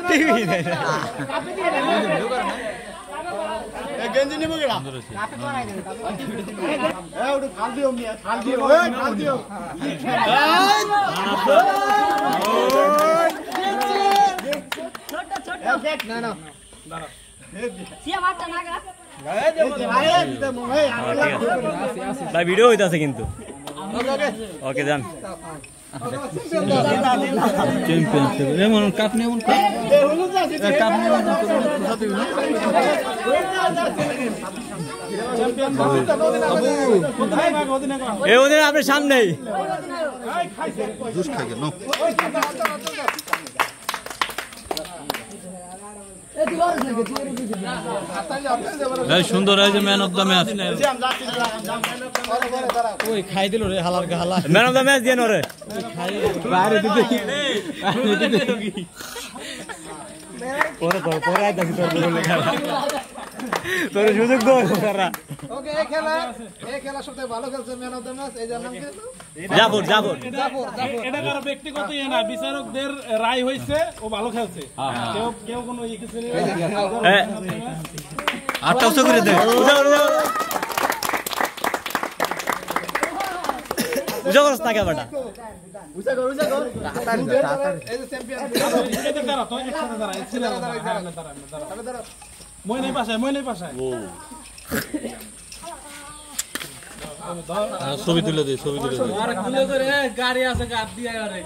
TV গেঞ্জি নিব কেডা এ ওটা খাল দিও মিয়া খাল দিও এই খাল দিও না না সিয়া মারটা না গা ভাই ভিডিও হইতাছে কিন্তু ওকে যান চ্যাম্পিয়নশিপ এমন কাপ নিয়ে এমন কাপ নিয়ে এই ওদের আপনার সামনেই জুস খাই গেল সুন্দর এই যে ম্যান অফ দ্য ম্যাচ ওই খাই দিল রে হালার হালা ম্যান অফ দ্য ম্যাচ দিয়ে নরে বাইরে দিতে পরে আইতাছি তোর বলে খেলা তোর সুযোগ দাও সারা ওকে এই খেলা সবথেকে ভালো খেলছে ম্যান অফ দ্য ম্যাচ এই জানাম কি জাফর এটা কারো ব্যক্তিগত ইয়ে না বিচারকদের রায় হইছে ও ভালো খেলছে কেউ কোনো ই কিছু নেই 800 করে দে উজা করছ না কেবাটা উজা কর এই যে চ্যাম্পিয়ন এটা দাঁড়া তো একসাথে দাঁড়া ছিল দাঁড়া মই নেই পাশায় ও ছবি তুলে দে আর গুলো করে গাড়ি আছে গাড় দিয়ে আরে